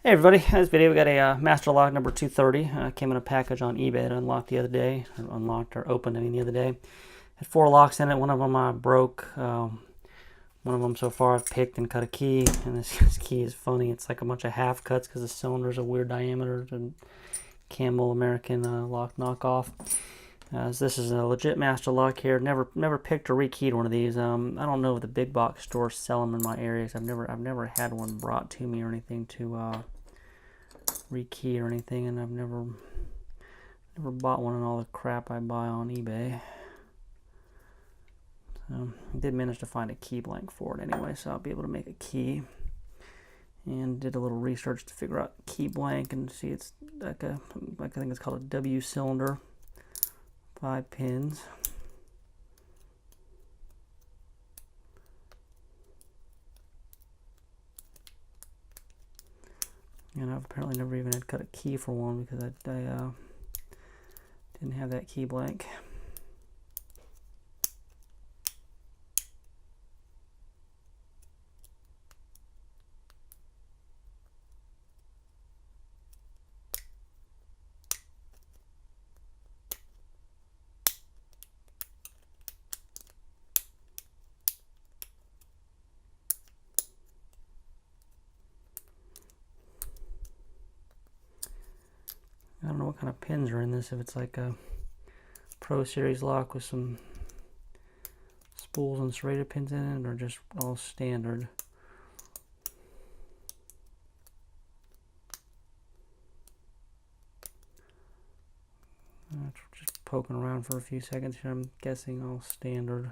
Hey everybody, in this video we got a master lock number 230. Came in a package on eBay to unlock the other day, or unlocked or opened the other day. Had 4 locks in it. One of them broke. One of them so far I've picked and cut a key, and this key is funny. It's like a bunch of half cuts because the cylinder's a weird diameter. And Campbell American lock knockoff. So this is a legit master lock here. Never picked or rekeyed one of these. I don't know if the big box stores sell them in my areas. I've never had one brought to me or anything to rekey or anything, and I've never bought one in all the crap I buy on eBay. So I did manage to find a key blank for it anyway, so I'll be able to make a key. And did a little research to figure out key blank and see it's like I think it's called a W cylinder. 5 pins. And I've apparently never even had cut a key for one because I didn't have that key blank. I don't know what kind of pins are in this, if it's like a Pro Series lock with some spools and serrated pins in it, or just all standard. Just poking around for a few seconds here, I'm guessing all standard.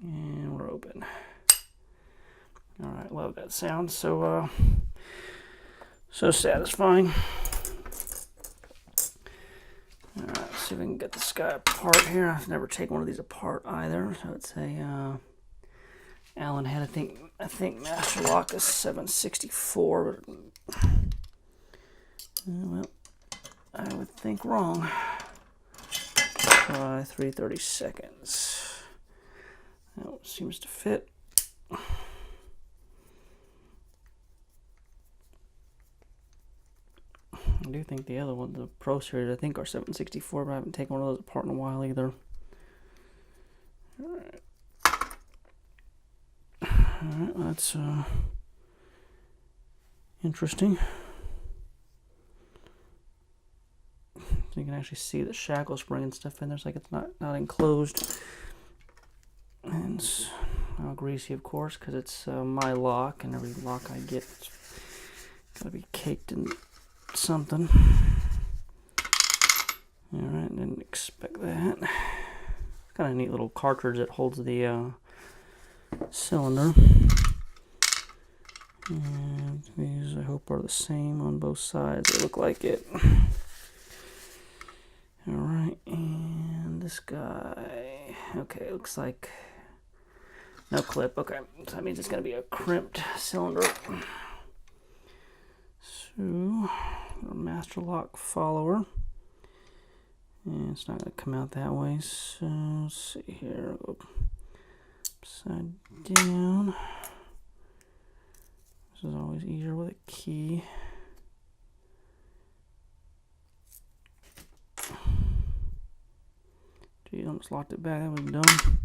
And we're open. Alright, love that sound. So satisfying. Alright, let's see if we can get this guy apart here. I've never taken one of these apart either. So it's a Allen head. I think master lock is 764, but well, I would think wrong. Try 3/32. That seems to fit. I do think the other one, the Pro Series, I think are 764, but I haven't taken one of those apart in a while either. Alright. Alright, that's interesting. So you can actually see the shackle spring and stuff in there. It's like it's not enclosed. And it's all greasy, of course, because it's my lock, and every lock I get is gotta be caked in something. Alright, didn't expect that. It's kind of a neat little cartridge that holds the cylinder. And these, I hope, are the same on both sides. They look like it. Alright, and this guy, okay, it looks like no clip. Okay, so that means it's going to be a crimped cylinder. So, a master lock follower. And it's not going to come out that way. So, let's see here. Go upside down. This is always easier with a key. Geez, almost locked it back. That was dumb.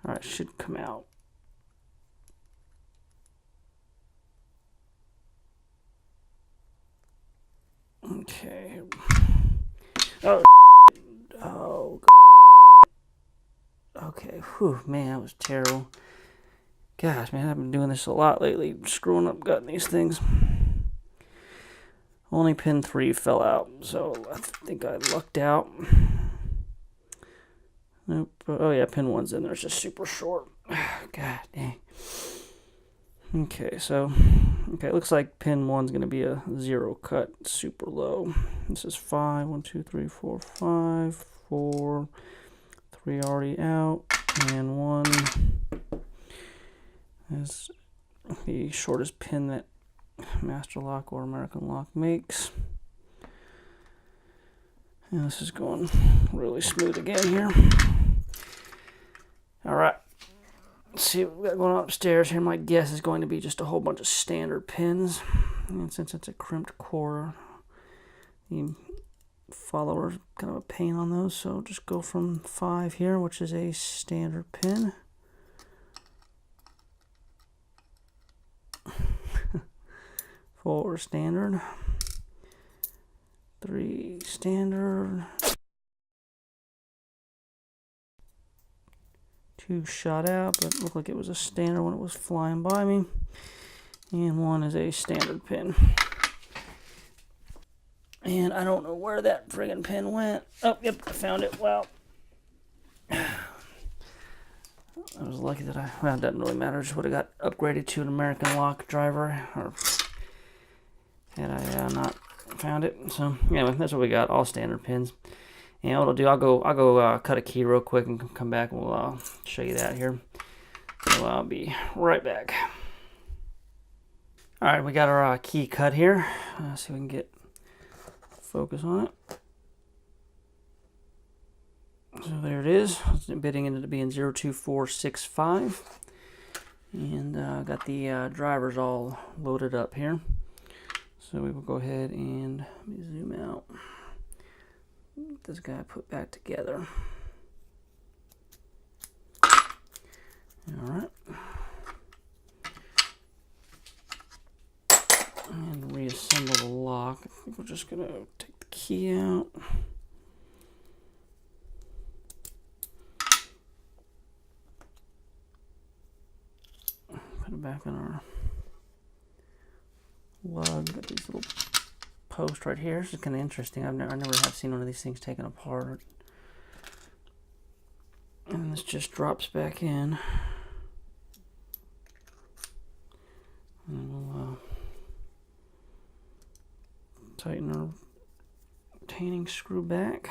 Alright, should come out. Okay. Oh, oh. Okay, whew, man, that was terrible. Gosh, man, I've been doing this a lot lately, screwing up gutting these things. Only pin 3 fell out, so I think I lucked out. Nope. Oh yeah, pin 1's in there. It's just super short. God dang. Okay, so it looks like pin 1's gonna be a 0 cut, super low. This is 5. 1, 2, 3, 4, 5, 4, 3 already out, and 1 is the shortest pin that Master Lock or American Lock makes. And this is going really smooth again here. Alright, let's see what we got going on upstairs here. My guess is going to be just a whole bunch of standard pins. And since it's a crimped core, the follower's kind of a pain on those, so just go from 5 here, which is a standard pin. 4 standard, 3 standard, 2 shot out, but it looked like it was a standard when it was flying by me, and 1 is a standard pin. And I don't know where that friggin' pin went. Oh, yep, I found it. Wow. I was lucky that well, it doesn't really matter. I just would have got upgraded to an American Lock driver, or had I not found it. So anyway, that's what we got, all standard pins. And what I'll do, I'll go cut a key real quick and come back and we'll show you that here. So I'll be right back. All right, we got our key cut here. See if we can get focus on it. So there it is. It's bidding into being 02465. And got the drivers all loaded up here. So we will go ahead and let me zoom out. Get this guy put back together. Alright. And reassemble the lock. I think we're just going to take the key out. Put it back on our lug. Got these little posts right here. This is kind of interesting. I never have seen one of these things taken apart. And this just drops back in. And we'll tighten our retaining screw back.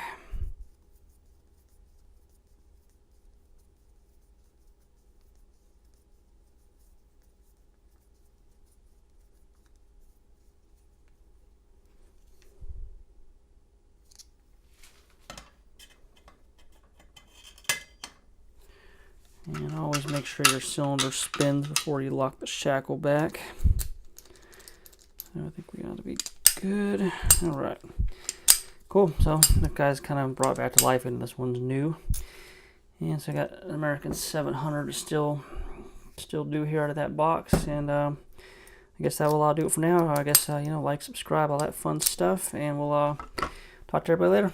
And always make sure your cylinder spins before you lock the shackle back. So I think we ought to be good. Alright. Cool. So that guy's kind of brought back to life, and this one's new. And so I got an American 700 to still do here out of that box. And I guess that will do it for now. I guess, like, subscribe, all that fun stuff. And we'll talk to everybody later.